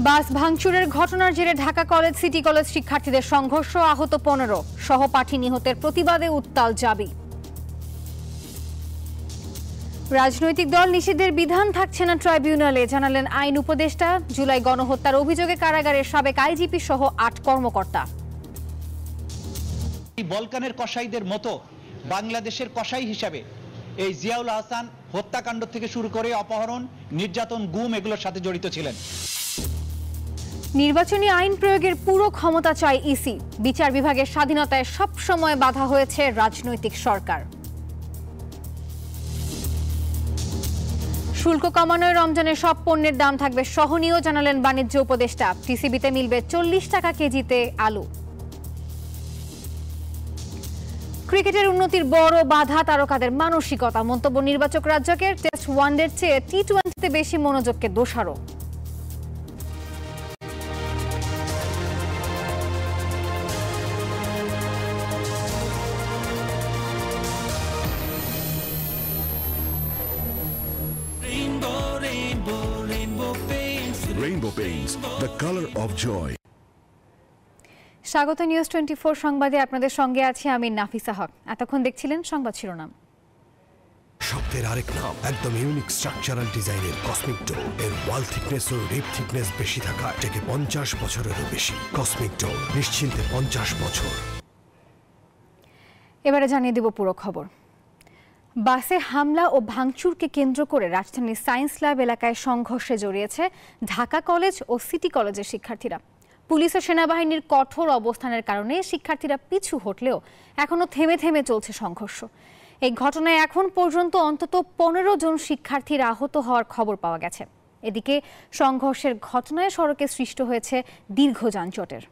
বাস ভাঙচুরের ঘটনার জেরে ঢাকা কলেজ সিটি কলেজ শিক্ষার্থীদের সংঘর্ষ, আহত 15, সহপাঠী নিহতের প্রতিবাদে উত্তাল জাবি। রাজনৈতিক দল নিষিদ্ধের বিধান থাকছে না ট্রাইব্যুনালে, জানালেন আইন উপদেষ্টা। জুলাই গণহত্যার অভিযোগে কারাগারের সাবেক আইজিপি সহ 8 কর্মকর্তা। বলকানের কসাইদের মতো বাংলাদেশের কসাই হিসাবে এই জিয়াউল হাসান হত্যাকাণ্ড থেকে শুরু করে অপহরণ, নির্যাতন, গুম এগুলোর সাথে জড়িত ছিলেন। নির্বাচনী আইন প্রয়োগের পুরো ক্ষমতা চায় ইসি। বিচার বিভাগের স্বাধীনতায় সবসময় বাধা হয়েছে রাজনৈতিক সরকার। শুল্ক কমানোয় রমজানের সব পণ্যের দাম থাকবে সহনীয়, জানালেন বাণিজ্য উপদেষ্টা। টিসিবিতে মিলবে 40 টাকা কেজিতে আলু। ক্রিকেটের উন্নতির বড় বাধা তারকাদের মানসিকতা, মন্তব্য নির্বাচক রাজ্জাকের। টেস্ট ওয়ানডের চেয়ে টি-20তে বেশি মনোযোগকে দোষারোপ। Rainbow Paints, the color of joy. স্বাগত নিউজ 24 সংবাদে আপনাদের সঙ্গে আছি আমি নাফিসা হক। এতক্ষণ দেখছিলেন সংবাদ শিরোনাম। শব্দের আরেক নাম, একদম ইউনিক স্ট্রাকচারাল ডিজাইনের কসমিক ডোর। এর ওয়াল থিকনেস ও রিপ থিকনেস বেশি থাকা থেকে 50 বছরেরও বেশি। কসমিক ডোর, নিশ্চিন্তে 50 বছর। এবারে জানিয়ে দেব পুরো খবর। বাসে হামলা ও ভাঙচুরকে কেন্দ্র করে রাজধানীর সায়েন্স ল্যাব এলাকায় সংঘর্ষে জড়িয়েছে ঢাকা কলেজ ও সিটি কলেজের শিক্ষার্থীরা। পুলিশ ও সেনাবাহিনীর কঠোর অবস্থানের কারণে শিক্ষার্থীরা পিছু হটলেও এখনো থেমে থেমে চলছে সংঘর্ষ। এই ঘটনায় এখন পর্যন্ত অন্তত 15 জন শিক্ষার্থীর আহত হওয়ার খবর পাওয়া গেছে। এদিকে সংঘর্ষের ঘটনায় সড়কে সৃষ্টি হয়েছে দীর্ঘ যানজটের।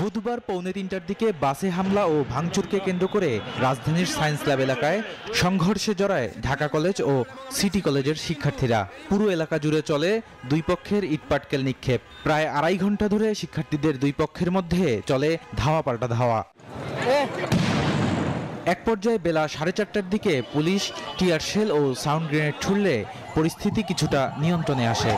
বুধবার পৌনে 3টার দিকে বাসে হামলা ও ভাঙচুরকে কেন্দ্র করে রাজধানীর সায়েন্স ল্যাব এলাকায় সংঘর্ষে জড়ায় ঢাকা কলেজ ও সিটি কলেজের শিক্ষার্থীরা। পুরো এলাকা জুড়ে চলে দুই পক্ষের ইটপাটকেল নিক্ষেপ। প্রায় 2.5 ঘন্টা ধরে শিক্ষার্থীদের দুই পক্ষের মধ্যে চলে ধাওয়া পাল্টা ধাওয়া। এক পর্যায়ে বেলা 4:30টার দিকে পুলিশ টিয়ার শেল ও সাউন্ড গ্রেনেড ছুড়লে পরিস্থিতি কিছুটা নিয়ন্ত্রণে আসে।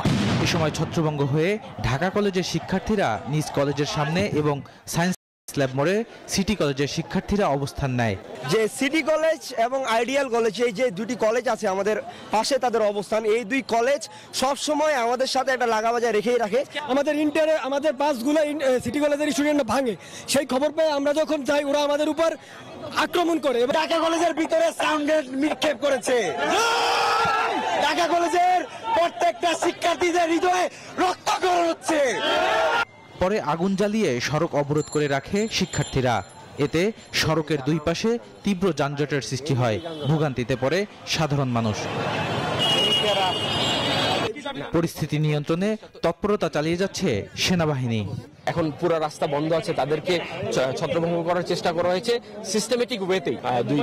এ সময় ছত্রভঙ্গ হয়ে ঢাকা কলেজের শিক্ষার্থীরা নিজ কলেজের সামনে এবং সায়েন্স ল্যাব মোড়ে সিটি কলেজের শিক্ষার্থীরা অবস্থান নেয়। যে সিটি কলেজ এবং আইডিয়াল কলেজ, এই যে দুটি কলেজ আছে আমাদের পাশে, তাদের অবস্থান, এই দুই কলেজ সব সময় আমাদের সাথে একটা লাগাবাজা রেখেই রাখে। আমাদের ইন্টারে আমাদের বাসগুলো সিটি কলেজের স্টুডেন্ট ভাঙে, সেই খবর পেয়ে আমরা যখন যাই ওরা আমাদের উপর আক্রমণ করে। ঢাকা কলেজের ভিতরে সাউন্ড নিক্ষেপ করেছে। ঢাকা কলেজের প্রত্যেকটা শিক্ষার্থীদের হৃদয়ে রক্তক্ষরণ হচ্ছে। পরে আগুন জ্বালিয়ে সড়ক অবরোধ করে রাখে শিক্ষার্থীরা। এতে সড়কের দুই পাশে তীব্র যানজটের সৃষ্টি হয়। ভোগান্তিতে পড়ে সাধারণ মানুষ। পরিস্থিতি নিয়ন্ত্রণে তৎপরতা চালিয়ে যাচ্ছে সেনাবাহিনী। এখন পুরো রাস্তা বন্ধ আছে, তাদেরকে ছত্রভঙ্গ করার চেষ্টা করা হয়েছে সিস্টেমেটিক ওয়েতে। দুই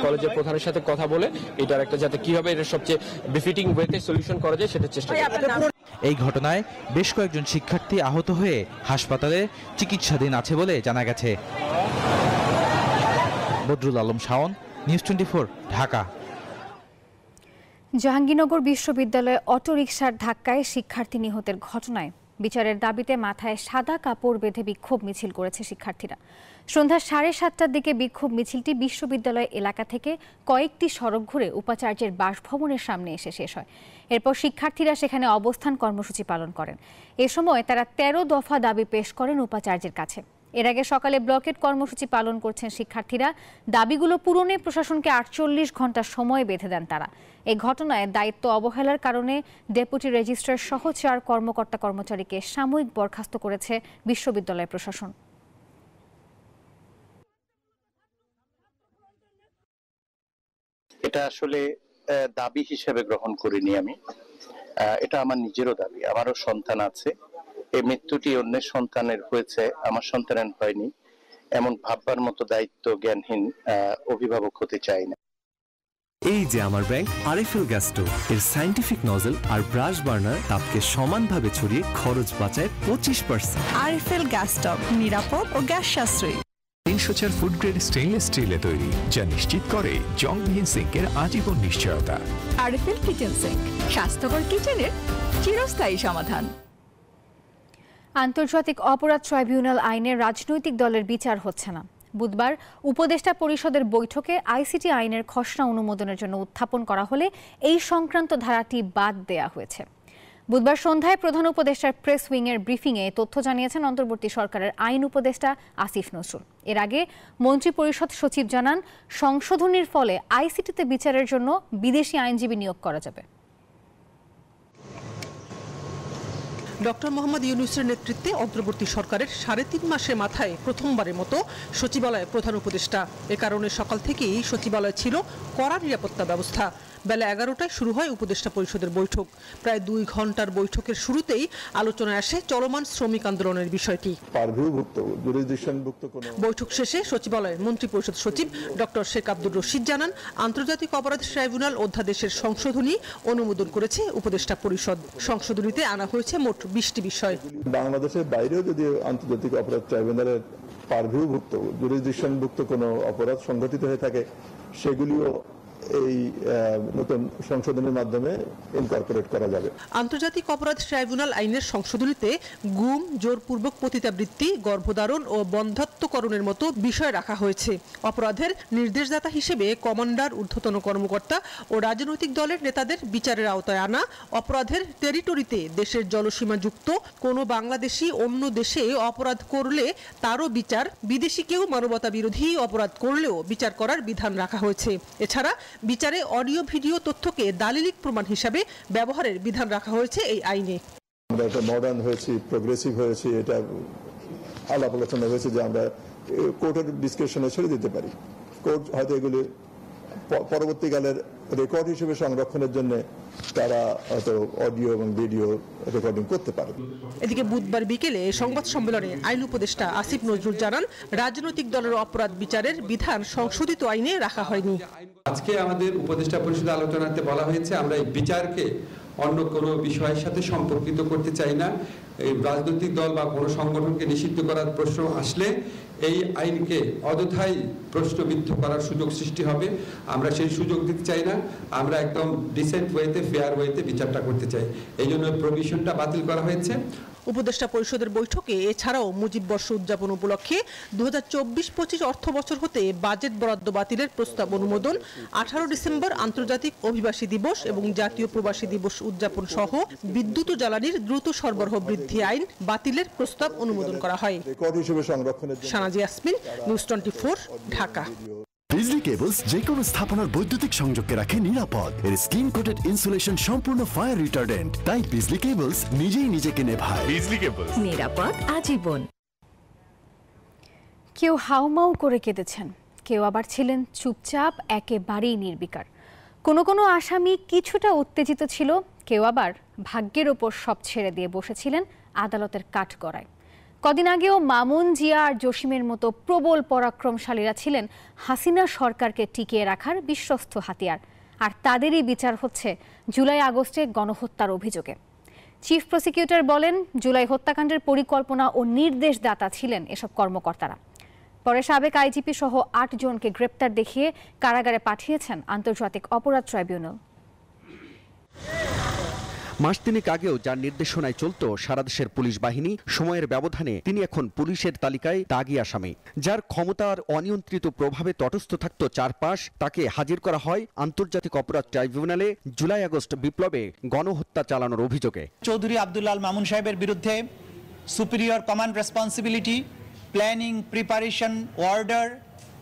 কলেজের প্রধানের সাথে কথা বলে এটার একটা যাতে কিভাবে এটা সবচেয়ে বিফিটিং ওয়েতে সলিউশন করা যায় সেটা চেষ্টা করা। এই ঘটনায় বেশ কয়েকজন শিক্ষার্থী আহত হয়ে হাসপাতালে চিকিৎসাধীন আছে বলে জানা গেছে। বদরুল আলম শাওন, নিউজ 24, ঢাকা। জাহাঙ্গীরনগর বিশ্ববিদ্যালয়ে অটোরিকশার ধাক্কায় শিক্ষার্থী নিহতের ঘটনায় বিচারের দাবিতে মাথায় সাদা কাপড় বেঁধে বিক্ষোভ মিছিল করেছে শিক্ষার্থীরা। সন্ধ্যা 7:30টার দিকে বিক্ষোভ মিছিলটি বিশ্ববিদ্যালয় এলাকা থেকে কয়েকটি সড়ক ঘুরে উপাচার্যের বাসভবনের সামনে এসে শেষ হয়। এরপর শিক্ষার্থীরা সেখানে অবস্থান কর্মসূচি পালন করেন। এ সময় তারা 13 দফা দাবি পেশ করেন উপাচার্যের কাছে। এর আগে সকালে ব্লকেট কর্মসূচি পালন করছেন শিক্ষার্থীরা। দাবিগুলো পূরণে প্রশাসনকে 48 ঘন্টা সময় বেঁধে দেন তারা। এই ঘটনায় দায়িত্ব অবহেলার কারণে ডেপুটি রেজিস্ট্রার সহ 4 কর্মকর্তা কর্মচারীকে সাময়িক বরখাস্ত করেছে বিশ্ববিদ্যালয় প্রশাসন। এটা আসলে দাবি হিসেবে গ্রহণ করিনি আমি, এটা আমার নিজেরও দাবি। আমারও সন্তান আছে, এই মৃত্যুটি অন্যের সন্তানের হয়েছে, আমার সন্তানের হয়নি, এমন ভাববার মতো দায়িত্ব জ্ঞানহীন অভিভাবক হতে চাই না। এই যে আমার ব্যাংক আরএফএল গ্যাস স্টোভ, এর সায়েন্টিফিক নজল আর ব্রাশ বার্নার তাপকে সমানভাবে ছড়িয়ে খরচ বাঁচায় 25%। আরএফএল গ্যাস স্টোভ নিরাপদ ও গ্যাস সাশ্রয়ী। 304 ফুড গ্রেড স্টেইনলেস স্টিলে তৈরি, যা নিশ্চিত করে জংবিহীন সিঙ্কের আজীবন নিশ্চয়তা। আরএফএল কিচেন সিঙ্ক, স্বাস্থ্যকর কিচেনের চিরস্থায়ী সমাধান। আন্তর্জাতিক অপরাধ ট্রাইব্যুনাল আইনে রাজনৈতিক দলের বিচার হচ্ছে না। বুধবার উপদেষ্টা পরিষদের বৈঠকে আইসিটি আইনের খসড়া অনুমোদনের জন্য উত্থাপন করা হলে এই সংক্রান্ত ধারাটি বাদ দেয়া হয়েছে। বুধবার সন্ধ্যায় প্রধান উপদেষ্টার প্রেস উইংয়ের ব্রিফিংয়ে তথ্য জানিয়েছেন অন্তর্বর্তী সরকারের আইন উপদেষ্টা আসিফ নজরুল। এর আগে মন্ত্রিপরিষদ সচিব জানান, সংশোধনীর ফলে আইসিটিতে বিচারের জন্য বিদেশি আইনজীবী নিয়োগ করা যাবে। ডক্টর মোহাম্মদ ইউনূসের নেতৃত্বে অন্তর্বর্তী সরকারের 3.5 মাসের মাথায় প্রথমবারের মতো সচিবালয়ে প্রধান উপদেষ্টা। এ কারণে সকাল থেকেই সচিবালয়ে ছিল কড়া নিরাপত্তা ব্যবস্থা। বেলা 11টায় শুরু হয় উপদেষ্টা পরিষদের বৈঠক। প্রায় 2 ঘন্টার বৈঠকের শুরুতেই আলোচনায় আসে চলমান শ্রমিক আন্দোলনের বিষয়টি। বৈঠক শেষে সচিবালয়ের মন্ত্রিপরিষদ সচিব ডক্টর শেখ আব্দুর রশিদ জানান, আন্তর্জাতিক অপরাধ ট্রাইব্যুনাল অধ্যাদেশের সংশোধনী অনুমোদন করেছে উপদেষ্টা পরিষদ। সংশোধনীতে আনা হয়েছে মোট 20টি বিষয়। বাংলাদেশের বাইরেও যদি আন্তর্জাতিক অপরাধ ট্রাইব্যুনালের পারভিউভুক্ত জুরিসডিকশনভুক্ত কোনো অপরাধ সংঘটিত হয়ে থাকে, সেগুলিও এই নতুন সংশোধনের মাধ্যমে ইনকর্পোরেট করা যাবে। আন্তর্জাতিক অপরাধ ট্রাইব্যুনাল আইনের সংশোধনীতে গুম, জোরপূর্বক পতিতাবৃত্তি, গর্ভধারণ ও বন্ধ্যাত্বকরণের মতো বিষয় রাখা হয়েছে। অপরাধের নির্দেশদাতা হিসেবে কমান্ডার, ঊর্ধ্বতন কর্মকর্তা ও রাজনৈতিক দলের নেতাদের বিচারের আওতায় আনা, অপরাধের টেরিটরিতে দেশের জলসীমা যুক্ত কোনো বাংলাদেশি অন্য দেশে অপরাধ করলে তারও বিচার, বিদেশি কেউ মানবতা বিরোধী অপরাধ করলেও বিচার করার বিধান রাখা হয়েছে। এছাড়া বিচারে অডিও ভিডিও তথ্যকে দালিলিক প্রমাণ হিসাবে ব্যবহারের বিধান রাখা হয়েছে এই আইনে। আমরা একটা মডার্ন হয়েছি, প্রোগ্রেসিভ হয়েছি, এটা আলাপ আলোচনা হয়েছে যে আমরা কোর্টের ডিসক্রিপশনে ছেড়ে দিতে পারি। কোর্ট হয়তো এগুলি পরবর্তীকালের রেকর্ড হিসেবে সংরক্ষণের জন্য তারা হয়তো অডিও এবং ভিডিও রেকর্ডিং করতে পারে। এদিকে বুধবার বিকেলে সংবাদ সম্মেলনে আইন উপদেষ্টা আসিফ নজরুল জানান, রাজনৈতিক দলের অপরাধ বিচারের বিধান সংশোধিত আইনে রাখা হয়নি। আজকে আমাদের উপদেষ্টা পরিষদ আলোচনাতে বলা হয়েছে, আমরা এই বিচারকে অন্য কোনো বিষয়ের সাথে সম্পর্কিত করতে চাই না। এই রাজনৈতিক দল বা কোনো সংগঠনকে নিষিদ্ধ করার প্রশ্ন আসলে এই আইনকে অযথাই প্রশ্নবিদ্ধ করার সুযোগ সৃষ্টি হবে। আমরা সেই সুযোগ দিতে চাই না। আমরা একদম ডিসেন্ট ওয়েতে, ফেয়ার ওয়েতে বিচারটা করতে চাই। এই জন্য প্রভিশনটা বাতিল করা হয়েছে। উপদেষ্টা পরিষদের বৈঠকে এছাড়াও মুজিব বর্ষ উদযাপন উপলক্ষে 2024-25 অর্থ বছর হতে বাজেট বরাদ্দ বাতিলের প্রস্তাব অনুমোদন, 18 ডিসেম্বর আন্তর্জাতিক অভিবাসী দিবস এবং জাতীয় প্রবাসী দিবস উদযাপন সহ বিদ্যুৎ ও জ্বালানির দ্রুত সরবরাহ বৃদ্ধি আইন বাতিলের প্রস্তাব অনুমোদন করা হয়। সানাজি ইয়াসমিন, নিউজ 24, ঢাকা। বিজলি কেবলস যে কোনো স্থাপনার বৈদ্যুতিক সংযোগকে রাখে নিরাপদ। এর স্কিন কোটেড ইনসুলেশন সম্পূর্ণ ফায়ার রিটার্ডেন্ট, তাই বিজলি কেবলস নিজেই নিজেকে নেভায়। বিজলি কেবলস, নিরাপদ আজীবন। কেউ হাউমাউ করে কেঁদেছেন, কেউ আবার ছিলেন চুপচাপ, একেবারেই নির্বিকার। কোনো আসামি কিছুটা উত্তেজিত ছিল, কেউ আবার ভাগ্যের ওপর সব ছেড়ে দিয়ে বসেছিলেন আদালতের কাঠগড়ায়। কদিন আগেও মামুন, জিয়া আর জসিমের মতো প্রবল পরাক্রমশালীরা ছিলেন হাসিনা সরকারকে টিকিয়ে রাখার বিশ্বস্ত হাতিয়ার, আর তাদেরই বিচার হচ্ছে জুলাই আগস্টে গণহত্যার অভিযোগে। চিফ প্রসিকিউটর বলেন, জুলাই হত্যাকাণ্ডের পরিকল্পনা ও নির্দেশদাতা ছিলেন এসব কর্মকর্তারা। পরে সাবেক আইজিপি সহ 8 জনকে গ্রেপ্তার দেখিয়ে কারাগারে পাঠিয়েছেন আন্তর্জাতিক অপরাধ ট্রাইব্যুনাল। মাস তিনেক আগেও যার নির্দেশনায় চলত সারা দেশের পুলিশ বাহিনী, সময়ের ব্যবধানে তিনি এখন পুলিশের তালিকায় দাগি আসামি। যার ক্ষমতার অনিয়ন্ত্রিত প্রভাবে তটস্থ থাকত চারপাশ, তাকে হাজির করা হয় আন্তর্জাতিক অপরাধ ট্রাইব্যুনালে জুলাই আগস্ট বিপ্লবে গণহত্যা চালানোর অভিযোগে। চৌধুরী আব্দুল আল মামুন সাহেবের বিরুদ্ধে superior command responsibility, planning, preparation, order,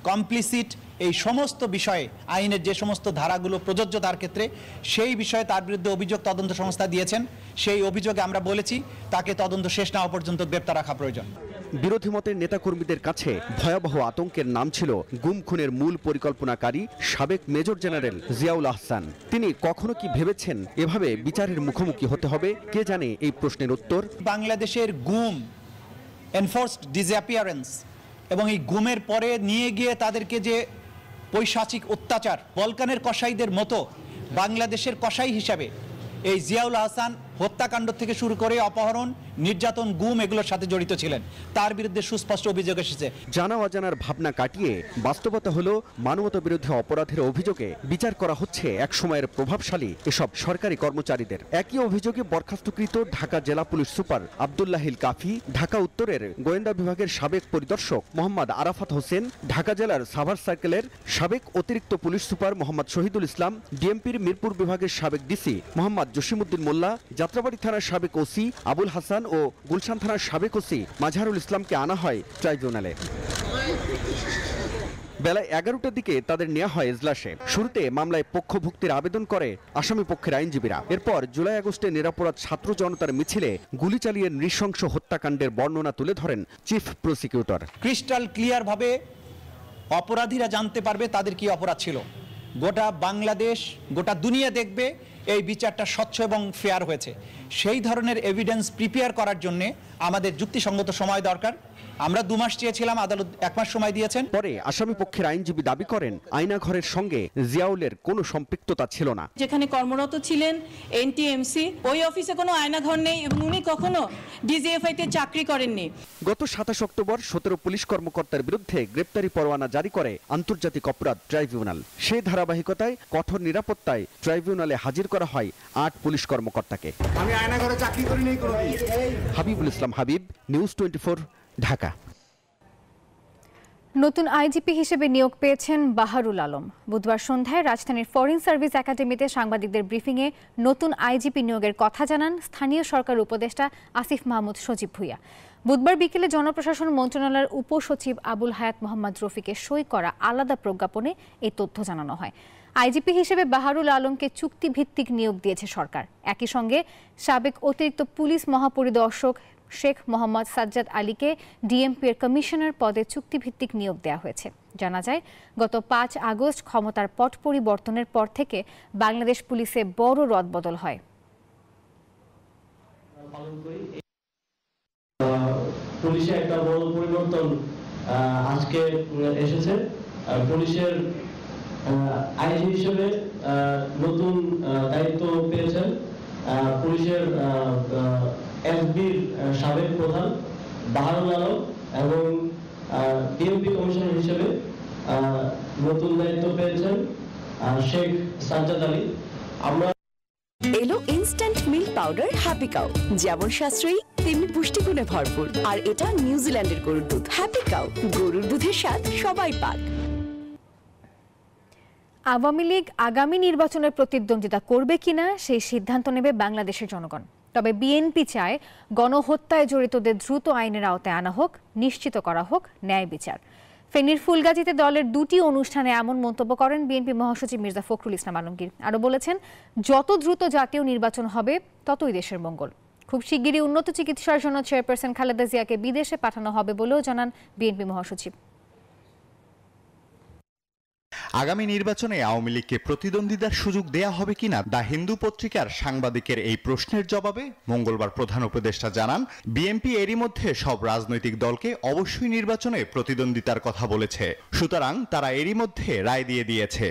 complicit, এই সমস্ত বিষয়ে আইনের যে সমস্ত ধারাগুলো প্রযোজ্য তার ক্ষেত্রে সেই বিষয়ে তার বিরুদ্ধে অভিযোগ তদন্ত সংস্থা দিয়েছেন। সেই অভিযোগে আমরা বলেছি তাকে তদন্ত শেষ না হওয়া পর্যন্ত গ্রেপ্তার রাখা প্রয়োজন। বিরোধী মতের নেতাকর্মীদের কাছে ভয়াবহ আতঙ্কের নাম ছিল গুম খুনের মূল পরিকল্পনাকারী সাবেক মেজর জেনারেল জিয়াউল আহসান। তিনি কখনো কি ভেবেছেন এভাবে বিচারের মুখোমুখি হতে হবে? কে জানে এই প্রশ্নের উত্তর। বাংলাদেশের গুম, এনফোর্সড ডিসঅ্যাপিয়ারেন্স এবং এই গুমের পরে নিয়ে গিয়ে তাদেরকে যে পৈশাচিক অত্যাচার, বলকানের কসাইদের মতো বাংলাদেশের কসাই হিসাবে এই জিয়াউল আহসান হত্যাকাণ্ড থেকে শুরু করে অপহরণ, নির্যাতন, গুম এগুলোর সাথে জড়িত ছিলেন। তার বিরুদ্ধে সুস্পষ্ট অভিযোগ এসেছে। জানা অজানার ভাবনা কাটিয়ে বাস্তবতা হলো মানবতা বিরোধী অপরাধের অভিযোগে বিচার করা হচ্ছে এক সময়ের প্রভাবশালী এসব সরকারি কর্মচারীদের। একই অভিযোগে বরখাস্তকৃত ঢাকা জেলা পুলিশ সুপার আব্দুল্লাহিল কাফি, ঢাকা উত্তরের গোয়েন্দা বিভাগের সাবেক পরিদর্শক মোহাম্মদ আরাফাত হোসেন, ঢাকা জেলার সাভার সার্কেলের সাবেক অতিরিক্ত পুলিশ সুপার মোহাম্মদ শহীদুল ইসলাম, ডিএমপির মিরপুর বিভাগের সাবেক ডিসি মোহাম্মদ জসিমউদ্দিন মোল্লা, যাত্রাবাড়ি থানার সাবেক ওসি আবুল হাসান ও গুলশান থানার সাবেক ওসি মাজহারুল ইসলামকে আনা হয় ট্রাইব্যুনালে। বেলা 11টার দিকে তাদের নেওয়া হয় এজলাসে। শুরুতে মামলায় পক্ষভুক্তির আবেদন করে আসামি পক্ষের আইনজীবীরা। এরপর জুলাই আগস্টে নিরাপরাধ ছাত্র জনতার মিছিলে গুলি চালিয়ে নৃশংস হত্যাকাণ্ডের বর্ণনা তুলে ধরেন চিফ প্রসিকিউটর। ক্রিস্টাল ক্লিয়ার ভাবে অপরাধীরা জানতে পারবে তাদের কি অপরাধ ছিল। গোটা বাংলাদেশ, গোটা দুনিয়া দেখবে এই বিচারটা স্বচ্ছ এবং ফেয়ার হয়েছে। সেই ধরনের এভিডেন্স প্রিপেয়ার করার জন্য আমাদের যুক্তিসঙ্গত সময় দরকার। আমরা 2 মাস চেয়েছিলাম, আদালত 1 মাস সময় দিয়েছেন। পরে আসামি পক্ষের আইনজীবী দাবি করেন আয়নাঘরের সঙ্গে জিয়াউলের কোনো সম্পৃক্ততা ছিল না। যেখানে কর্মরত ছিলেন এনটিএমসি, ওই অফিসে কোনো আয়নাঘর নেই এবং উনি কখনো ডিজিএফআই-তে চাকরি করেননি। গত 27 অক্টোবর 17 পুলিশ কর্মকর্তার বিরুদ্ধে গ্রেপ্তারি পরোয়ানা জারি করে আন্তর্জাতিক অপরাধ ট্রাইব্যুনাল। সেই ধারাবাহিকতায় কঠোর নিরাপত্তায় ট্রাইব্যুনালে হাজির করা হয় 8 পুলিশ কর্মকর্তাকে। আমি আয়নাঘরে চাকরি করি নাই কোনোদিন। হাবিবুল ইসলাম হাবিব, নিউজ 24, ঢাকা। নতুন আইজিপি হিসেবে নিয়োগ পেয়েছেন বাহারুল আলম। বুধবার সন্ধ্যায় রাজধানীর ফরেন সার্ভিস একাডেমিতে সাংবাদিকদের ব্রিফিংয়ে নতুন আইজিপি নিয়োগের কথা জানান স্থানীয় সরকার উপদেষ্টা আসিফ মাহমুদ সজীব ভুঁইয়া। বুধবার বিকেলে জনপ্রশাসন মন্ত্রণালয়ের উপসচিব আবুল হায়াত মোহাম্মদ রফিকের সই করা আলাদা প্রজ্ঞাপনে এই তথ্য জানানো হয়। আইজিপি হিসেবে বাহারুল আলমকে চুক্তিভিত্তিক নিয়োগ দিয়েছে সরকার। একই সঙ্গে সাবেক অতিরিক্ত পুলিশ মহাপরিদর্শক শেখ মোহাম্মদ সাজ্জাদ আলীকে ডিএমপি এর কমিশনার পদে চুক্তিভিত্তিক নিয়োগ দেওয়া হয়েছে। জানা যায়, গত 5 আগস্ট ক্ষমতার পট পরিবর্তনের পর থেকে বাংলাদেশ পুলিশে বড় রদবদল হয়। পুলিশে একটা বড় পরিবর্তন আজকে এসেছে। পুলিশের আইজি হিসেবে নতুন দায়িত্ব পেয়েছেন পুলিশের এফবির সাবেক প্রধান বাহারুল আলম এবং ডিএমপি কমিশনার হিসেবে নতুন দায়িত্ব পেয়েছেন শেখ সাজ্জাদ আলী। আমরা এলো instant milk powder happy cow, যেমন সাশ্রয়ী তেমনি পুষ্টিগুণে ভরপুর। আর এটা নিউজিল্যান্ডের গরুর দুধ। হ্যাপি কাউ, গরুর দুধের স্বাদ সবাই পাক। আওয়ামী লীগ আগামী নির্বাচনের প্রতিদ্বন্দ্বিতা করবে কিনা সেই সিদ্ধান্ত নেবে বাংলাদেশের জনগণ। তবে বিএনপি চায় গণহত্যায় জড়িতদের দ্রুত আইনের আওতায় আনা হোক, নিশ্চিত করা হোক ন্যায় বিচার। ফেনীর ফুলগাজীতে দলের 2টি অনুষ্ঠানে এমন মন্তব্য করেন বিএনপি মহাসচিব মির্জা ফখরুল ইসলাম আলমগীর। আরও বলেছেন, যত দ্রুত জাতীয় নির্বাচন হবে ততই দেশের মঙ্গল। খুব শিগগিরই উন্নত চিকিৎসার জন্য চেয়ারপারসন খালেদা জিয়াকে বিদেশে পাঠানো হবে বলেও জানান বিএনপি মহাসচিব। আগামী নির্বাচনে আওয়ামী লীগকে প্রতিদ্বন্দ্বিতার সুযোগ দেয়া হবে কিনা দ্য হিন্দু পত্রিকার সাংবাদিকের এই প্রশ্নের জবাবে মঙ্গলবার প্রধান উপদেষ্টা জানান, বিএনপি এরই মধ্যে সব রাজনৈতিক দলকে অবশ্যই নির্বাচনে প্রতিদ্বন্দ্বিতার কথা বলেছে। সুতরাং তারা এরই মধ্যে রায় দিয়ে দিয়েছে।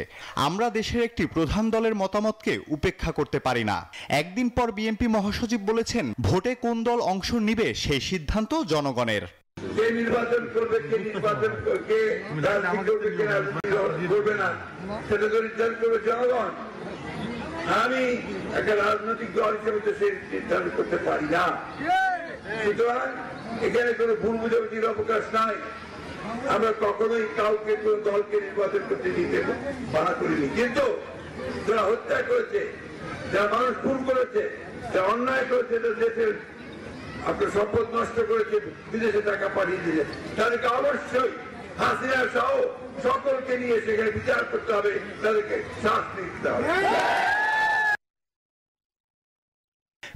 আমরা দেশের একটি প্রধান দলের মতামতকে উপেক্ষা করতে পারি না। একদিন পর বিএনপি মহাসচিব বলেছেন, ভোটে কোন দল অংশ নিবে সেই সিদ্ধান্ত জনগণের। কে নির্বাচন করবে, কে নির্বাচন করবে, করবে না, সেটা তো নির্ধারণ করবে জনগণ। আমি একটা রাজনৈতিক দল হিসেবে তো সে নির্ধারণ করতে পারি না। সুতরাং এখানে কোনো ভুল বুঝাবুঝির অবকাশ নাই। আমরা কখনোই কাউকে কোন দলকে নির্বাচন করতে দিতে বাধা করিনি। কিন্তু যারা হত্যা করেছে, যারা মানুষ খুন করেছে, যারা অন্যায় করেছে, দেশের আপনার সম্পদ নষ্ট করেছে, বিদেশে টাকা পাঠিয়ে দিলে, তাদেরকে অবশ্যই হাসিনা সহ সকলকে নিয়ে সেখানে বিচার করতে হবে, তাদেরকে শাস্তি দিতে হবে।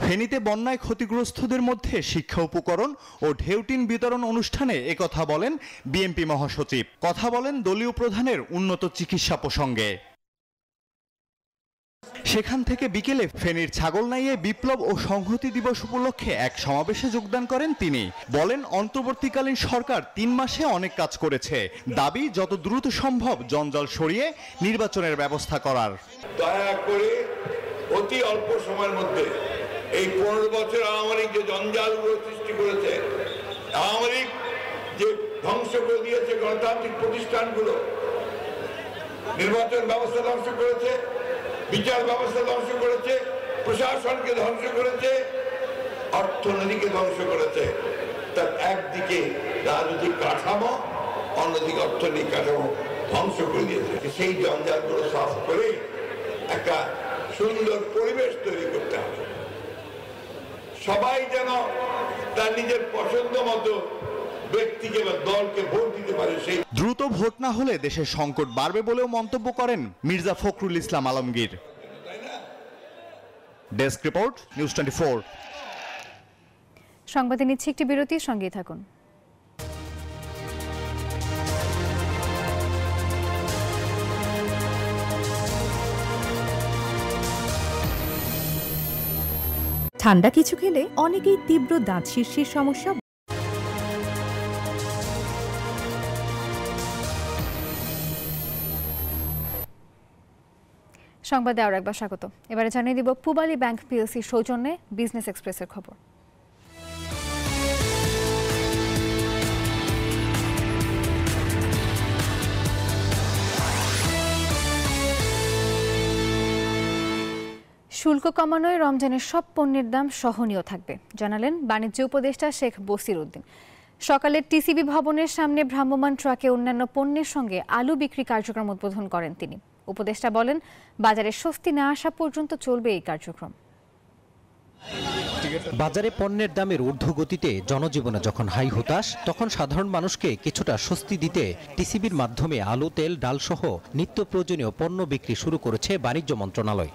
ফেনীতে বন্যায় ক্ষতিগ্রস্তদের মধ্যে শিক্ষা উপকরণ ও ঢেউটিন বিতরণ অনুষ্ঠানে একথা বলেন বিএনপি মহাসচিব। কথা বলেন দলীয় প্রধানের উন্নত চিকিৎসা প্রসঙ্গে। সেখান থেকে বিকেলে ফেনীর ছাগলনাইয়ে বিপ্লব ও সংহতি দিবস উপলক্ষে এক সমাবেশে যোগদান করেন তিনি। বলেন, অন্তর্বর্তীকালীন সরকার 3 মাসে অনেক কাজ করেছে। দাবি, যত দ্রুত সম্ভব জঞ্জাল সরিয়ে নির্বাচনের ব্যবস্থা করার। দয়া করে অতি অল্প সময়ের মধ্যে এই 15 বছর আওয়ামী লীগ যে জঞ্জালগুলো সৃষ্টি করেছে, আওয়ামী লীগ যে ধ্বংস করে দিয়েছে গণতান্ত্রিক প্রতিষ্ঠানগুলো, নির্বাচন ব্যবস্থা ধ্বংস করেছে, বিচার ব্যবস্থা ধ্বংস করেছে, প্রশাসনকে ধ্বংস করেছে, অর্থনীতিকে ধ্বংস করেছে। তার একদিকে রাজনৈতিক কাঠামো, অন্যদিকে অর্থনৈতিক কাঠামো ধ্বংস করে দিয়েছে। সেই জঞ্জালগুলো সাফ করে একটা সুন্দর পরিবেশ তৈরি করতে হবে। সবাই যেন তার নিজের পছন্দ মতো ব্যক্তিকে বা দলকে ভোট দিতে পারে। সেই দ্রুত ভোট না হলে দেশের সংকট বাড়বে বলেও মন্তব্য করেন Mirza Fakhrul Islam Alamgir. Desk report, news 24। সংবাদে নিচ্ছে একটি বিরতির সঙ্গেই থাকুন। ঠান্ডা কিছু খেলে অনেকেই তীব্র দাঁত শিরশির সমস্যা। সংবাদে আরও একবার স্বাগত। এবারে জানিয়ে দিব পূবালী ব্যাংক পিএলসি সৌজন্যে বিজনেস এক্সপ্রেসের খবর। শুল্ক কমানোয় রমজানের সব পণ্যের দাম সহনীয় থাকবে জানালেন বাণিজ্য উপদেষ্টা শেখ বসির উদ্দিন। সকালে টিসিবি ভবনের সামনে ভ্রাম্যমাণ ট্রাকে অন্যান্য পণ্যের সঙ্গে আলু বিক্রি কার্যক্রম উদ্বোধন করেন তিনি। উপদেষ্টা বলেন, বাজারে স্বস্তি না আসা পর্যন্ত চলবে এই কার্যক্রম। বাজারে পণ্যের দামের ঊর্ধ্বগতিতে জনজীবনে যখন হাই হতাশ, তখন সাধারণ মানুষকে কিছুটা স্বস্তি দিতে টিসিবির মাধ্যমে আলু, তেল, ডাল সহ নিত্য প্রয়োজনীয় পণ্য বিক্রি শুরু করেছে বাণিজ্য মন্ত্রণালয়।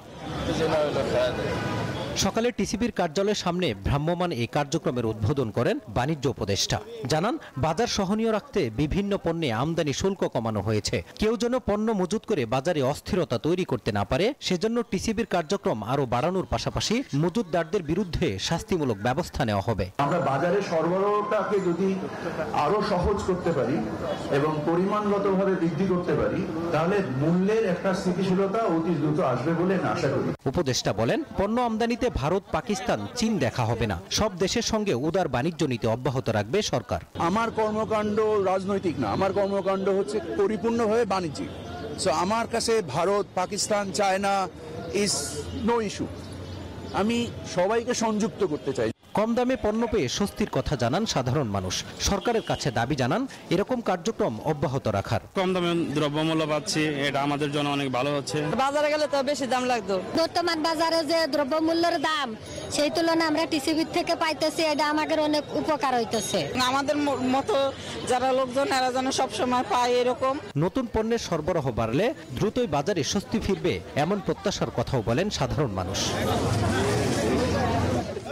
সকালে টিসিবির কার্যালয়ের সামনে ভ্রাম্যমাণ এই কার্যক্রমের উদ্বোধন করেন বাণিজ্য উপদেষ্টা। জানান, বাজার সহনীয় রাখতে বিভিন্ন পণ্যে আমদানি শুল্ক কমানো হয়েছে। কেউ যেন পণ্য মজুত করে বাজারে অস্থিরতা তৈরি করতে না পারে, সেজন্য টিসিবির কার্যক্রম আরও বাড়ানোর পাশাপাশি মজুতদারদের বিরুদ্ধে শাস্তিমূলক ব্যবস্থা নেওয়া হবে। আমরা বাজারে সরবরাহটাকে যদি আরো সহজ করতে পারি এবং পরিমাণগতভাবে বৃদ্ধি করতে পারি, তাহলে মূল্যের একটা স্থিতিশীলতা অতি দ্রুত আসবে বলে আশা করি। উপদেষ্টা বলেন, পণ্য আমদানি ভারত, পাকিস্তান, চীন দেখা হবে না। সব দেশের সঙ্গে উদার বাণিজ্য নীতি অব্যাহত রাখবে সরকার। আমার কর্মকাণ্ড রাজনৈতিক না, আমার কর্মকাণ্ড হচ্ছে পরিপূর্ণভাবে বাণিজ্যিক। সো আমার কাছে Bharat, Pakistan, China is no issue. আমি সবাইকে সংযুক্ত করতে চাই। কম দামে পণ্য পেয়ে স্বস্তির কথা জানান সাধারণ মানুষ। সরকারের কাছে দাবি জানান এরকম কার্যক্রম অব্যাহত রাখার। কম দামে দ্রব্যমূল্য পাচ্ছি, এটা আমাদের জন্য অনেক ভালো হচ্ছে। বাজারে গেলে তো বেশি দাম লাগতো। বর্তমান বাজারে যে দ্রব্যমূল্যের দাম, সেই তুলনায় আমরা টিসিবি থেকে পাইতেছি, এটা আমাদের অনেক উপকার হইতেছে। আমাদের মতো যারা লোকজন এরা যেন সবসময় পায় এরকম। নতুন পণ্যের সরবরাহ বাড়লে দ্রুতই বাজারে স্বস্তি ফিরবে, এমন প্রত্যাশার কথাও বলেন সাধারণ মানুষ।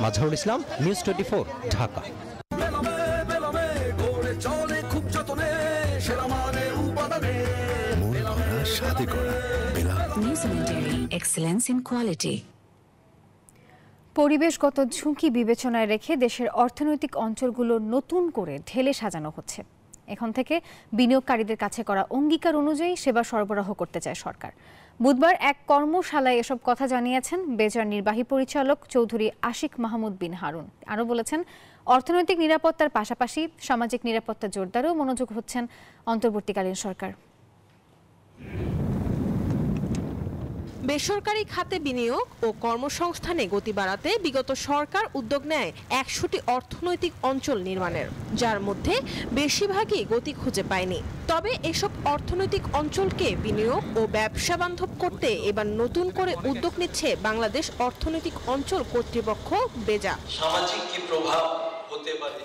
মাজহারুল ইসলাম, নিউজ 24, ঢাকা। পরিবেশগত ঝুঁকি বিবেচনায় রেখে দেশের অর্থনৈতিক অঞ্চলগুলো নতুন করে ঢেলে সাজানো হচ্ছে। এখন থেকে বিনিয়োগকারীদের কাছে করা অঙ্গীকার অনুযায়ী সেবা সরবরাহ করতে চায় সরকার। বুধবার এক কর্মশালায় এসব কথা জানিয়েছেন বেজার নির্বাহী পরিচালক চৌধুরী আশিক মাহমুদ বিন হারুন। আরও বলেছেন, অর্থনৈতিক নিরাপত্তার পাশাপাশি সামাজিক নিরাপত্তা জোরদারেও মনোযোগ হচ্ছেন অন্তর্বর্তীকালীন সরকার। বেসরকারি খাতে বিনিয়োগ ও কর্মসংস্থানে গতি বাড়াতে বিগত সরকার উদ্যোগ নেয় ১০০টি অর্থনৈতিক অঞ্চল নির্মাণের, যার মধ্যে বেশিরভাগই গতি খুঁজে পায়নি। তবে এসব অর্থনৈতিক অঞ্চলকে বিনিয়োগ ও ব্যবসা বান্ধব করতে এবার নতুন করে উদ্যোগ নিচ্ছে বাংলাদেশ অর্থনৈতিক অঞ্চল কর্তৃপক্ষ বেজা। সামাজিক কি প্রভাব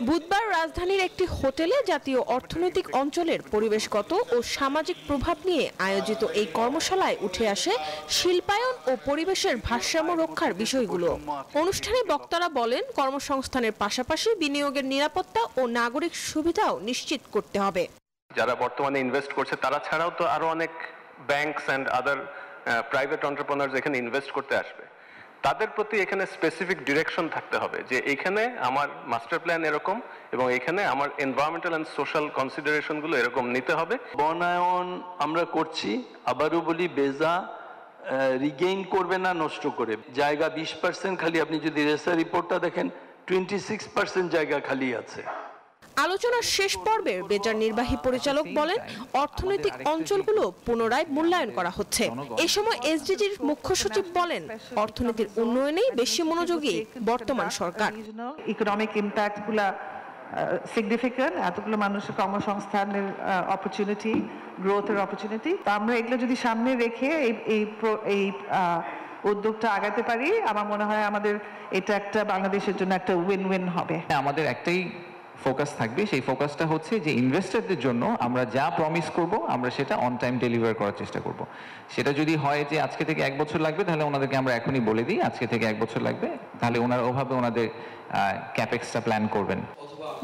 বুধবার রাজধানীর একটি হোটেলে জাতীয় অর্থনৈতিক অঞ্চলের পরিবেশগত ও সামাজিক প্রভাব নিয়ে আয়োজিত এই কর্মশালায় উঠে আসে শিল্পায়ন ও পরিবেশের ভারসাম্য রক্ষার বিষয়গুলো। অনুষ্ঠানে বক্তারা বলেন, কর্মসংস্থানের পাশাপাশি বিনিয়োগের নিরাপত্তা ও নাগরিক সুবিধাও নিশ্চিত করতে হবে। যারা বর্তমানে ইনভেস্ট করছে তারা ছাড়াও তো আরো অনেক banks and other private entrepreneurs এখানে ইনভেস্ট করতে আসবে। তাদের প্রতি এখানে স্পেসিফিক ডিরেকশন থাকতে হবে যে এখানে আমার মাস্টার প্ল্যান এরকম এবং এখানে আমার এনভায়রনমেন্টাল এন্ড সোশ্যাল কনসিডারেশনগুলো এরকম নিতে হবে। বনায়ন আমরা করছি, আবারও বলি বেজা রিগেইন করবে না নষ্ট করে। জায়গা 20% খালি, আপনি যদি রেসার রিপোর্টটা দেখেন 26% জায়গা খালি আছে। আলোচনার শেষ পর্বে বেজার নির্বাহী পরিচালক বলেন, অর্থনৈতিক অঞ্চলগুলো পুনরায় মূল্যায়ন করা হচ্ছে। এ সময় এসডিজির মুখ্য সচিব বলেন, অর্থনীতির উন্নয়নেই বেশি মনোযোগী বর্তমান সরকার। ইকোনমিক ইম্প্যাক্টগুলো সিগনিফিক্যান্ট, এতগুলো মানুষের কর্মসংস্থানের অপরচুনিটি, গ্রোথের অপরচুনিটি। তো আমরা এগুলো যদি সামনে রেখে এই উদ্যোগটা আগাতে পারি, আমার মনে হয় আমাদের এটা একটা বাংলাদেশের জন্য একটা উইন উইন হবে। আমাদের একটাই ফোকাস থাকবে, সেই ফোকাসটা হচ্ছে যে ইনভেস্টরদের জন্য আমরা যা প্রমিস করব আমরা সেটা অন টাইম ডেলিভার করার চেষ্টা করব। সেটা যদি হয় যে আজকে থেকে 1 বছর লাগবে, তাহলে ওনাদেরকে আমরা এখনই বলে দিই আজকে থেকে 1 বছর লাগবে, তাহলে ওনারা ওভাবে ওনাদের ক্যাপেক্সটা প্ল্যান করবেন।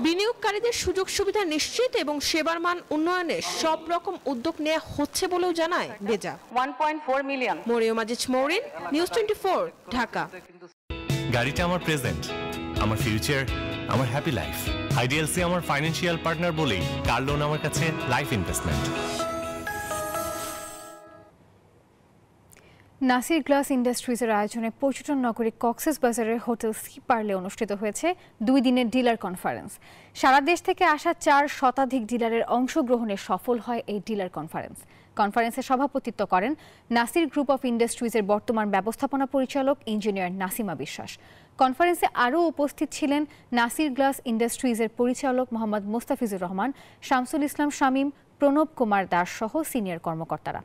বিনিয়োগকারীদের সুযোগ সুবিধা নিশ্চিত এবং সেবার মান উন্নয়নে সব রকম উদ্যোগ নেওয়া হচ্ছে বলেও জানায় বেজা। 1.4 মিলিয়ন। মরিয়ম আজিজ মৌরিন, নিউজ 24, ঢাকা। গাড়িটা আমার প্রেজেন্ট, আমার ফিউচার, আমার হ্যাপি লাইফ। আইডিএলসি আমার ফাইন্যান্সিয়াল পার্টনার বলেই কার লোন আমার কাছে লাইফ ইনভেস্টমেন্ট। নাসির গ্লাস ইন্ডাস্ট্রিজের আয়োজনে পর্যটন নগরী কক্সবাজারের হোটেল সি পার্লে অনুষ্ঠিত হয়েছে 2 দিনের ডিলার কনফারেন্স। সারা দেশ থেকে আসা 4 শতাধিক ডিলারের অংশগ্রহণে সফল হয় এই ডিলার কনফারেন্স। কনফারেন্সে সভাপতিত্ব করেন নাসির গ্রুপ অফ ইন্ডাস্ট্রিজের বর্তমান ব্যবস্থাপনা পরিচালক ইঞ্জিনিয়ার নাসিমা বিশ্বাস। কনফারেন্সে আরও উপস্থিত ছিলেন নাসির গ্লাস ইন্ডাস্ট্রিজের পরিচালক মোহাম্মদ মোস্তাফিজুর রহমান, শামসুল ইসলাম শামীম, প্রণব কুমার দাস সহ সিনিয়র কর্মকর্তারা।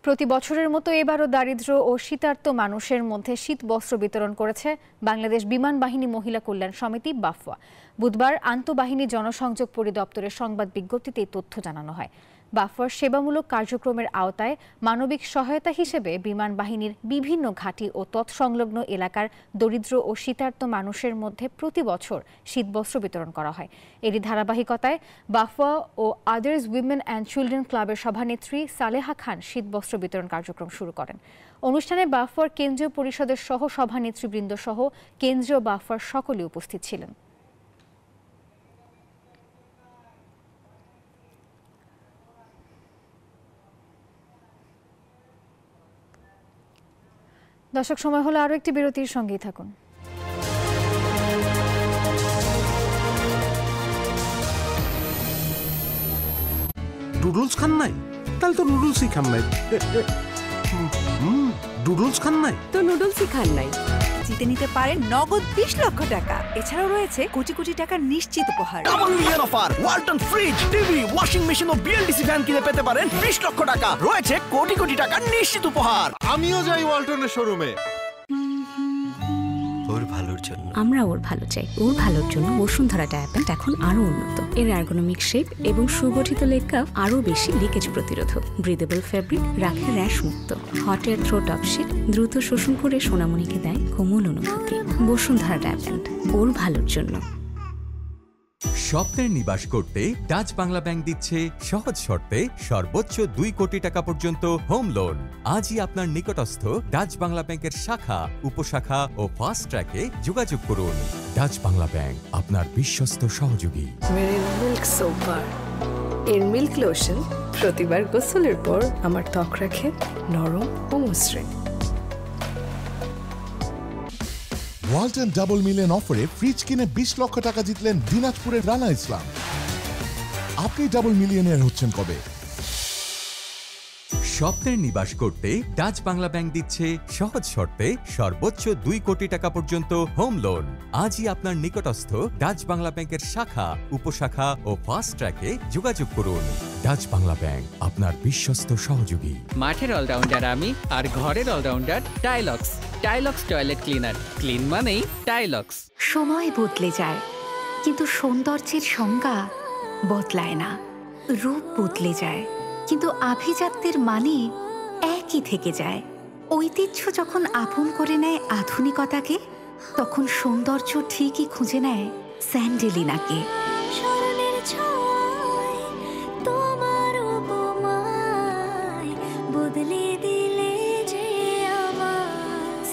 প্রতি বছরের মতো এবারও দারিদ্র্য ও শীতার্ত মানুষের মধ্যে শীত বস্ত্র বিতরণ করেছে বাংলাদেশ বিমান বাহিনী মহিলা কল্যাণ সমিতি বাফওয়া। বুধবার আন্তঃবাহিনী জনসংযোগ পরিদপ্তরের সংবাদ বিজ্ঞপ্তিতে এই তথ্য জানানো হয়। বাফওয়ার সেবামূলক কার্যক্রমের আওতায় মানবিক সহায়তা হিসেবে বিমান বাহিনীর বিভিন্ন ঘাঁটি ও তৎসংলগ্ন এলাকার দরিদ্র ও শীতার্ত মানুষের মধ্যে প্রতি বছর শীতবস্ত্র বিতরণ করা হয়। এরই ধারাবাহিকতায় বাফওয়া ও আদার্স উইমেন অ্যান্ড চিলড্রেন ক্লাবের সভানেত্রী সালেহা খান শীতবস্ত্র বিতরণ কার্যক্রম শুরু করেন। অনুষ্ঠানে বাফওয়ার কেন্দ্রীয় পরিষদের সহ সভানেতৃবৃন্দ সহ কেন্দ্রীয় বাফওয়ার সকলে উপস্থিত ছিলেন। দর্শক, সময় হলো আরও একটি বিরতির সঙ্গেই থাকুন। নুডলস খান নাই? তাহলে তো নুডলসই খান নাই। নুডলস খান নাই তো নুডলসই খান নাই। জিতে নিতে পারেন নগদ 20 লক্ষ টাকা। এছাড়াও রয়েছে কোটি কোটি টাকার নিশ্চিত উপহার। Double million offer, Walton fridge, TV, washing machine ও বিএলডিসি ফ্যান কিনে পেতে পারেন 20 লক্ষ টাকা। রয়েছে কোটি কোটি টাকার নিশ্চিত উপহার। আমিও যাই ওয়ালটনের শোরুমে। ওর ভালোর জন্য আমরা ওর ভালো চাই। ওর ভালোর জন্য বসুন্ধরা ডায়াপেন্ট এখন আরো উন্নত। এর এরগোনমিক শেপ এবং সুগঠিত লেগ কাপ আরো বেশি লিকেজ প্রতিরোধক। ব্রিদেবল ফ্যাব্রিক রাখে র্যাশ মুক্ত। Hot air through top sheet দ্রুত শোষণ করে সোনামণিকে দেয় কোমল অনুভূতি। বসুন্ধরা ডায়াপেন্ট, ওর ভালোর জন্য। স্বপ্নের নিবাস করতে ডাচ বাংলা ব্যাংক দিচ্ছে সহজ শর্তে সর্বোচ্চ 2 কোটি টাকা পর্যন্ত হোম লোন। আজই আপনার নিকটস্থ ডাচ বাংলা ব্যাংকের শাখা, উপশাখা ও ফাস্ট ট্র্যাকে যোগাযোগ করুন। ডাচ বাংলা ব্যাংক, আপনার বিশ্বস্ত সহযোগী। মিল্ক সোপ বার, এর মিল্ক লোশন প্রতিবার গোসলের পর আমার ত্বক রাখে নরম ও মসৃণ। ওয়ালটন ডাবল মিলিয়ন অফারে ফ্রিজ কিনে 20 লক্ষ টাকা জিতলেন দিনাজপুরের রানা ইসলাম। আপনি ডাবল মিলিয়নিয়ার হচ্ছেন কবে? স্বপ্নের নিবাস করতে ডাচ বাংলা ব্যাংক দিচ্ছে সহজ শর্তে সর্বোচ্চ 2 কোটি টাকা পর্যন্ত হোম লোন। আজই আপনার নিকটস্থ ডাচ বাংলা ব্যাংকের শাখা, উপশাখা ও ফাস্ট ট্র্যাকে যোগাযোগ করুন। ডাচ বাংলা ব্যাংক, আপনার বিশ্বস্ত সহযোগী। মাঠের অলরাউন্ডার আমি, আর ঘরের allrounder Tylox. Tylox toilet cleaner, clean মানেই টাইলক্স। সময় বদলে যায়, কিন্তু সৌন্দর্যের সংজ্ঞা বদলায় না। রূপ বদলে যায়, কিন্তু আভিজাত্যের মানে একই থেকে যায়। ঐতিহ্য যখন আপন করে নেয় আধুনিকতাকে, তখন সৌন্দর্য ঠিকই খুঁজে নেয় স্যান্ডেলিনাকে।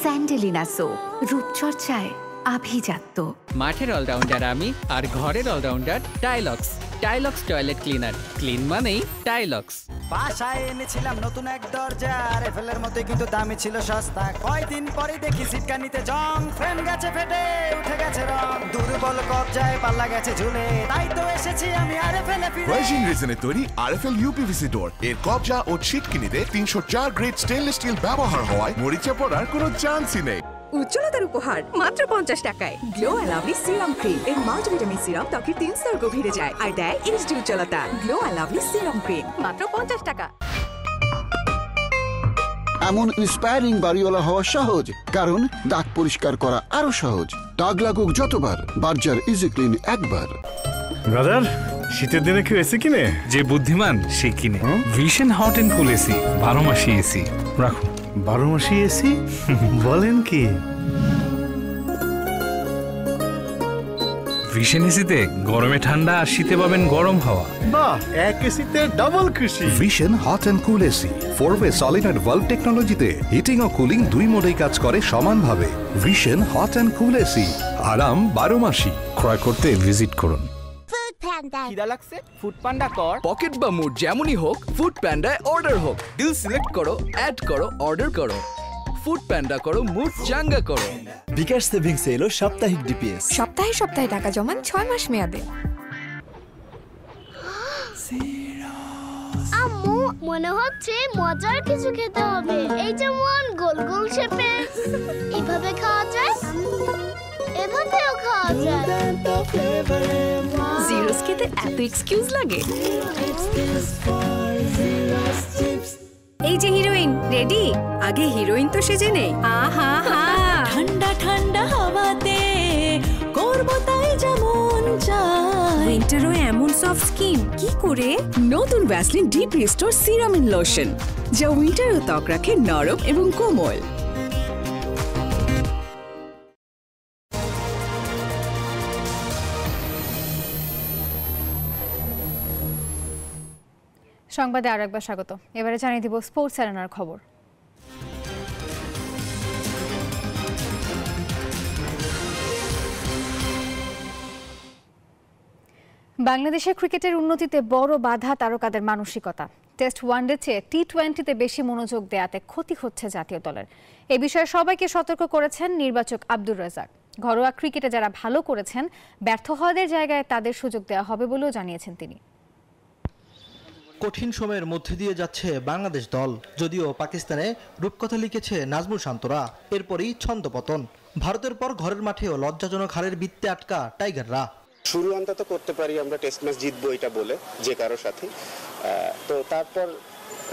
স্যান্ডেলিনা সো, রূপচর্চায় আভিজাত্য। মাঠের অলরাউন্ডার আমি, আর ঘরের allrounder Tylox. Tylox toilet cleaner, clean মানেই টাইলক্স। বাসায় এনেছিলাম নতুন এক দরজা, আরএফএলের মধ্যে কিন্তু দামই ছিল সস্তা। কয়দিন পরে দেখি সিটকানিতে জং, ফ্রেম গেছে ফেটে, উঠে গেছে রং, দুর্বল কবজায় পাল্লা গেছে ঝুলে, তাই তো এসেছি আমি আরএফএল এ ফিরে। ভার্জিন রেজনের তৈরি আরএফএল ইউপিভিসি ডোর এর কবজা ও ছিটকিনিতে 304 গ্রেড স্টেনলেস স্টিল ব্যবহার হওয়ায় মরিচা পড়ার কোনো চান্সই নেই। উজ্জ্বলতার উপহার মাত্র 50 টাকায়। Glow and lovely serum cream, এর মাল্টিভিটামিন সিরাম ত্বকের 3 স্তর গভীরে যায় আর দেয় এইচডি উজ্জ্বলতা। Glow and lovely serum cream মাত্র 50 টাকা। এমন ইন্সপায়ারিং বাড়িওয়ালা হওয়া সহজ, কারণ দাগ পরিষ্কার করা আরো সহজ। দাগ লাগুক যতবার, বার্জার ইজি ক্লিন একবার। ব্রাদার, শীতের দিনে কেউ এসি কিনে? যে বুদ্ধিমান সে কিনে Vision hot and cool AC. 12 মাসি এসি রাখো। 12 মাসি এসি বলেন কি? ভিশন এসিতে গরমে ঠান্ডা আর শীতে পাবেন গরম হাওয়া। বাহ, এক এসিতে ডাবল খুশি। Vision hot and cool AC 4-ওয়ে সলিনয়েড ভালভ টেকনোলজিতে হিটিং ও কুলিং দুই মোডেই কাজ করে সমানভাবে। Vision hot and cool AC, আরাম 12 মাসি। ক্রয় করতে ভিজিট করুন। খিদা লাগছে? ফুড পান্ডা কর। পকেট বা মুড যেমনই হোক, ফুড পান্ডায় অর্ডার হোক। ডিল সিলেক্ট করো, অ্যাড করো, অর্ডার করো। ফুড পান্ডা করো, মুড চাঙ্গা করো। বিকাশ সেভিংস এলো সাপ্তাহিক ডিপিএস। সপ্তাহে সপ্তাহে টাকা জমান 6 মাস মেয়াদে। আম্মু, মনে হচ্ছে মজার কিছু খেতে হবে। এই যেমন গোল গোল শেপে। এভাবে খাওয়া যায়, এভাবেও খাওয়া যায়। জিরোস খেতে এত এক্সকিউজ লাগে? এই যে হিরোইন রেডি, আগে হিরোইন তো সেজে নেই। আহা হা, ঠান্ডা ঠান্ডা হাওয়াতে করব তাই যেমন চাই। উইন্টারও এমন সফট স্কিন কি করে? নতুন Vaseline deep restore serum in lotion, যা উইন্টারও ত্বক রাখে নরম এবং কোমল। সংবাদে আরো একবার স্বাগত। এবারে জানিয়ে দিব স্পোর্টস অ্যারেনার খবর। বাংলাদেশের ক্রিকেটের উন্নতিতে বড় বাধা তারকাদের মানসিকতা। টেস্ট ওয়ানডে চেয়ে টি-20তে বেশি মনোযোগ দেয়াতে ক্ষতি হচ্ছে জাতীয় দলের। এ বিষয়ে সবাইকে সতর্ক করেছেন নির্বাচক আব্দুর রাজ্জাক। ঘরোয়া ক্রিকেটে যারা ভালো করেছেন, ব্যর্থ হওয়াদের জায়গায় তাদের সুযোগ দেওয়া হবে বলেও জানিয়েছেন তিনি। কঠিন সময়ের মধ্যে দিয়ে যাচ্ছে বাংলাদেশ দল। যদিও পাকিস্তানে রূপকথা লিখেছে নাজমুল শান্তরা, এরপরই ছন্দপতন। ভারতের পর ঘরের মাঠেও লজ্জাজনক হারের বৃত্তে আটকা টাইগাররা। শুরু অন্তত করতে পারি আমরা টেস্ট ম্যাচ জিতবো এটা বলে যে কারোর সাথে, তো তারপর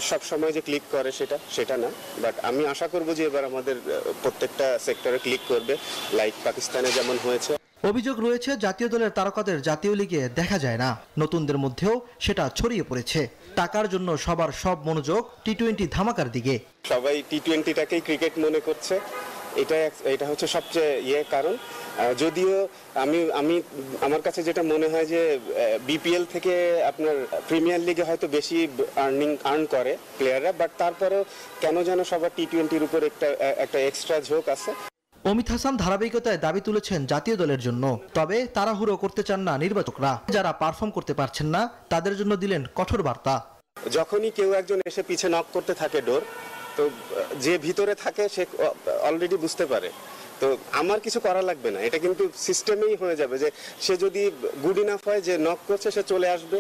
সব সময় যে ক্লিক করে সেটা না, বাট আমি আশা করব যে এবার আমাদের প্রত্যেকটা সেক্টরে ক্লিক করবে, লাইক পাকিস্তানে যেমন হয়েছে। অভিযোগ রয়েছে জাতীয় দলের তারকাদের জাতীয় লিগে দেখা যায় না। নতুনদের মধ্যেও সেটা ছড়িয়ে পড়েছে। টাকার জন্য সবার সব মনোযোগ টি-20 ধামাকার দিকে। সবাই টি-20টাকেই ক্রিকেট মনে করছে, এটা হচ্ছে সবচেয়ে কারণ। যদিও আমি আমার কাছে যেটা মনে হয় যে বিপিএল থেকে আপনার প্রিমিয়ার লিগে হয়তো বেশি আর্ন করে প্লেয়াররা, বাট তারপরেও কেন যেন সবার টি-20-র উপর একটা এক্সট্রা ঝোঁক আছে। অমিত হাসান ধারাবাহিকতায় দাবি তুলেছেন জাতীয় দলের জন্য, তবে তাড়াহুড়ো করতে চান না নির্বাচকরা। যারা পারফর্ম করতে পারছেন না তাদের জন্য দিলেন কঠোর বার্তা। যখনই কেউ একজন এসে পিছে নক করতে থাকে ডোর, তো যে ভিতরে থাকে সে অলরেডি বুঝতে পারে, তো আমার কিছু করা লাগবে না, এটা কিন্তু সিস্টেমেই হয়ে যাবে যে সে যদি গুড ইনাফ হয় যে নক করছে সে চলে আসবে,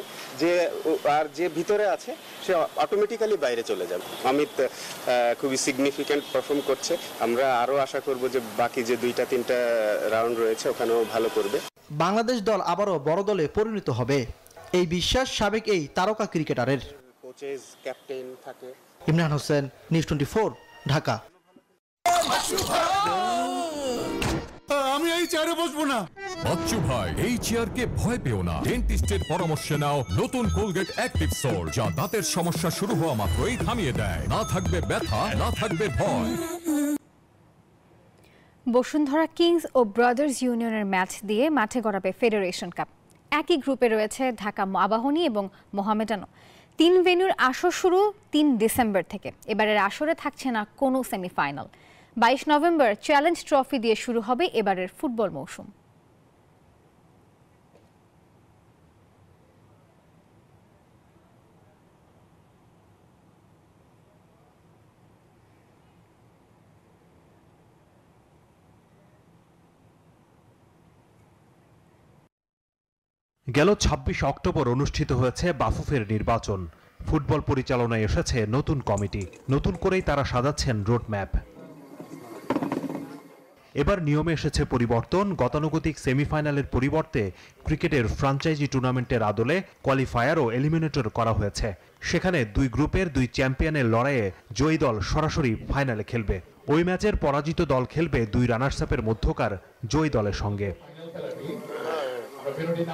আর যে ভিতরে আছে সে অটোমেটিক্যালি বাইরে চলে যাবে। অমিত খুবই সিগনিফিক্যান্ট পারফর্ম করছে, আমরা আরো আশা করব যে বাকি যে 2-3টা রাউন্ড রয়েছে ওখানেও ভালো করবে। বাংলাদেশ দল আবারও বড় দলে পরিণত হবে, এই বিশ্বাস সাবেক এই তারকা ক্রিকেটারের। কোচেস ক্যাপ্টেন থাকে। ইমরান হোসেন, নিউজ 24, ঢাকা। আমি এই চেয়ারে বসবো না। বাচ্চু ভাই, এই চেয়ারকে ভয় পেও না। ডেন্টিস্টের পরামর্শে নাও নতুন কোলগেট অ্যাক্টিভ সোল, যা দাঁতের সমস্যা শুরু হওয়া মাত্রই থামিয়ে দেয়। না থাকবে ব্যথা, না থাকবে ভয়। বসুন্ধরা কিংস ও ব্রাদার্স ইউনিয়নের ম্যাচ দিয়ে মাঠে গড়াবে ফেডারেশন কাপ। একই গ্রুপে রয়েছে ঢাকা আবাহনী এবং মোহামেডানও। 3 ভেন্যুর আসর শুরু 3 ডিসেম্বর থেকে। এবারের আসরে থাকছে না কোনো সেমিফাইনাল। 22 নভেম্বর চ্যালেঞ্জ ট্রফি দিয়ে শুরু হবে এবারের ফুটবল মৌসুম। গেল ২৬ অক্টোবর অনুষ্ঠিত হয়েছে বাফুফের নির্বাচন। ফুটবল পরিচালনায় এসেছে নতুন কমিটি, নতুন করেই তারা সাজাচ্ছেন রোডম্যাপ। এবার নিয়মে এসেছে পরিবর্তন। গতানুগতিক সেমিফাইনালের পরিবর্তে ক্রিকেটের ফ্রাঞ্চাইজি টুর্নামেন্টের আদলে কোয়ালিফায়ার ও এলিমিনেটর করা হয়েছে। সেখানে 2 গ্রুপের 2 চ্যাম্পিয়নের লড়াইয়ে জয়ী দল সরাসরি ফাইনালে খেলবে। ওই ম্যাচের পরাজিত দল খেলবে 2 রানার্স আপের মধ্যকার জয়ী দলের সঙ্গে।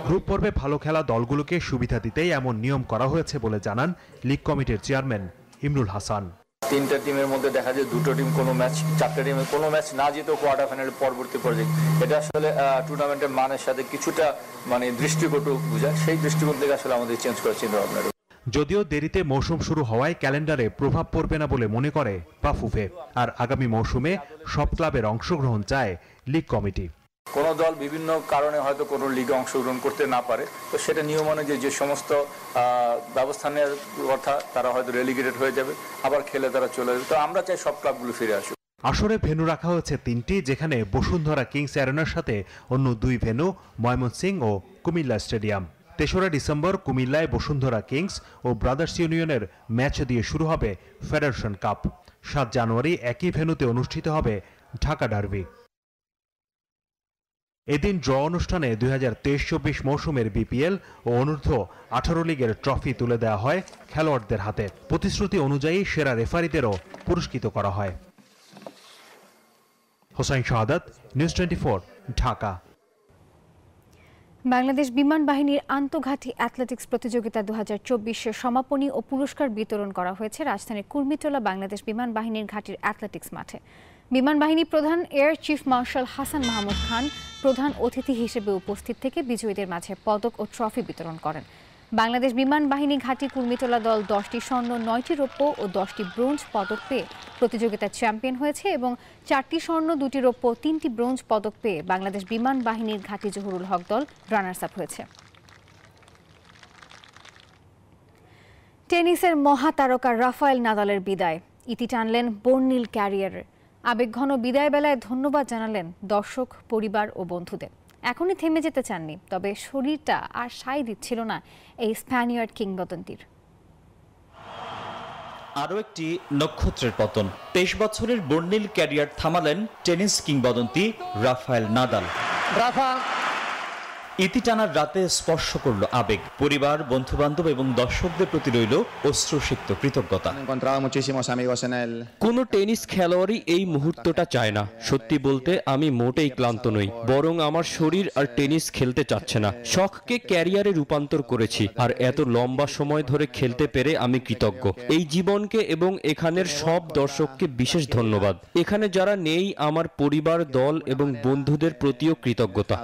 গ্রুপ পর্বে ভালো খেলা দলগুলোকে সুবিধা দিতেই এমন নিয়ম করা হয়েছে বলে জানান লীগ কমিটির চেয়ারম্যান ইমরুল হাসান। 3টা টিমের মধ্যে দেখা যায় 2টো টিম কোনো ম্যাচ, 4টা টিমের কোনো ম্যাচ না জিতেও কোয়ার্টার ফাইনালের পরবর্তী পর্যায়ে, এটা আসলে টুর্নামেন্টের মানের সাথে কিছুটা দৃষ্টিকটু বোঝায়। সেই দৃষ্টিকোণ থেকে আসলে আমাদের চেঞ্জ করার চিন্তা ভাবনা। যদিও দেরিতে মৌসুম শুরু হওয়ায় ক্যালেন্ডারে প্রভাব পড়বে না বলে মনে করে বাফুফে। আর আগামী মৌসুমে সব ক্লাবের অংশগ্রহণ চায় লীগ কমিটি। কোনো দল বিভিন্ন কারণে হয়তো কোনো লিগে অংশগ্রহণ করতে না পারে, তো সেটা নিয়ম অনুযায়ী যে সমস্ত ব্যবস্থা নেওয়ার কথা, তারা হয়তো রেলিগেটেড হয়ে যাবে, আবার খেলে তারা চলে যাবে। তো আমরা চাই সব ক্লাবগুলো ফিরে আসুক। আসরে ভেন্যু রাখা হয়েছে 3টি, যেখানে বসুন্ধরা কিংস অ্যারেনার সাথে অন্য 2 ভেন্যু ময়মনসিংহ ও কুমিল্লা স্টেডিয়াম। 3রা ডিসেম্বর কুমিল্লায় বসুন্ধরা কিংস ও ব্রাদার্স ইউনিয়নের ম্যাচ দিয়ে শুরু হবে ফেডারেশন কাপ। 7 জানুয়ারি একই ভেন্যুতে অনুষ্ঠিত হবে ঢাকা ডার্বি। এদিন ড্র অনুষ্ঠানে 2023-24 মৌসুমের বিপিএল ও অনূর্ধ্ব 18 লিগের ট্রফি তুলে দেওয়া হয় খেলোয়াড়দের হাতে। প্রতিশ্রুতি অনুযায়ী সেরা রেফারিদেরও পুরস্কৃত করা হয়। হোসাইন শাহাদাত, নিউজ 24, ঢাকা। বাংলাদেশ বিমান বাহিনীর আন্তঃঘাটি অ্যাথলেটিক্স প্রতিযোগিতা 2024-এর সমাপনী ও পুরস্কার বিতরণ করা হয়েছে রাজধানীর কুর্মিটোলা বাংলাদেশ বিমান বাহিনীর ঘাটির অ্যাথলেটিক্স মাঠে। বিমান বাহিনী প্রধান air chief marshal Hasan Mahmud Khan প্রধান অতিথি হিসেবে উপস্থিত থেকে বিজয়ীদের মাঝে পদক ও ট্রফি বিতরণ করেন। বাংলাদেশ বিমান বাহিনী ঘাটি কুর্মিটোলা দল 10টি স্বর্ণ, 9টি রৌপ্য ও 10টি ব্রোঞ্জ পদক পেয়ে প্রতিযোগিতার চ্যাম্পিয়ন হয়েছে এবং 4টি স্বর্ণ, 2টি রৌপ্য, 3টি ব্রোঞ্জ পদক পেয়ে বাংলাদেশ বিমান বাহিনীর ঘাটি জহুরুল হক দল রানার্স আপ হয়েছে। টেনিসের মহাতারকা রাফায়েল নাদালের বিদায়, ইতি টানলেন বর্ণিল ক্যারিয়ারের। আবেগঘন বিদায় বেলায় ধন্যবাদ জানালেন দর্শক, পরিবার ও বন্ধুদের। এখনই থেমে যেতে চাননি, তবে শরীরটা আর সায় দিচ্ছিল না এই স্প্যানিয়ার্ড কিংবদন্তির। আরও একটি নক্ষত্রের পতন। 23 বছরের বর্ণিল ক্যারিয়ার থামালেন টেনিস কিংবদন্তি রাফায়েল নাদাল। ইতি টানার রাতে স্পর্শ করল আবেগ। পরিবার, বন্ধুবান্ধব এবং দর্শকদের প্রতি রইল অশ্রুসিক্ত কৃতজ্ঞতা। কোনো টেনিস খেলোয়াড়ই এই মুহূর্তটা চায় না। সত্যি বলতে আমি মোটেই ক্লান্ত নই, বরং আমার শরীর আর টেনিস খেলতে চাচ্ছে না। শখকে ক্যারিয়ারে রূপান্তর করেছি, আর এত লম্বা সময় ধরে খেলতে পেরে আমি কৃতজ্ঞ। এই জীবনকে এবং এখানের সব দর্শককে বিশেষ ধন্যবাদ। এখানে যারা নেই, আমার পরিবার, দল এবং বন্ধুদের প্রতিও কৃতজ্ঞতা।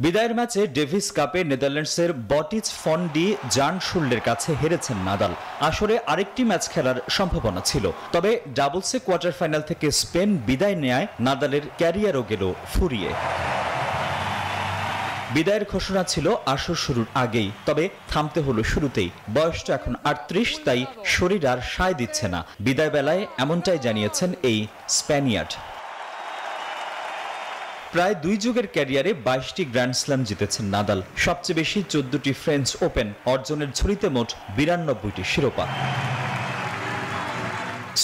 বিদায়ের ম্যাচে ডেভিস কাপে নেদারল্যান্ডসের বটিচ ফন ডি জার্নশুল্ডের কাছে হেরেছেন নাদাল। আসরে আরেকটি ম্যাচ খেলার সম্ভাবনা ছিল, তবে ডাবলসে কোয়ার্টার ফাইনাল থেকে স্পেন বিদায় নেয় নাদালের ক্যারিয়ারও গেল ফুরিয়ে। বিদায়ের ঘোষণা ছিল আসর শুরুর আগেই, তবে থামতে হলো শুরুতেই। বয়সটা এখন 38, তাই শরীর আর সায় দিচ্ছে না। বিদায় বেলায় এমনটাই জানিয়েছেন এই স্প্যানিয়ার্ড। প্রায় 2 যুগের ক্যারিয়ারে 22টি গ্র্যান্ড স্ল্যাম জিতেছেন নাদাল। সবচেয়ে বেশি 14টি ফ্রেঞ্চ ওপেন, অর্জনের ঝুড়িতে মোট 92টি শিরোপা।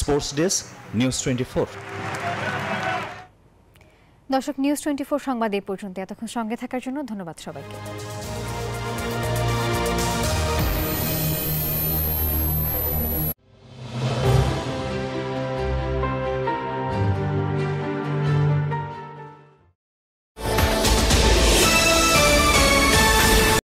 Sports desk, news 24। দর্শক, নিউজ 24 সংবাদ এই পর্যন্ত। এতক্ষণ সঙ্গে থাকার জন্য ধন্যবাদ সবাইকে।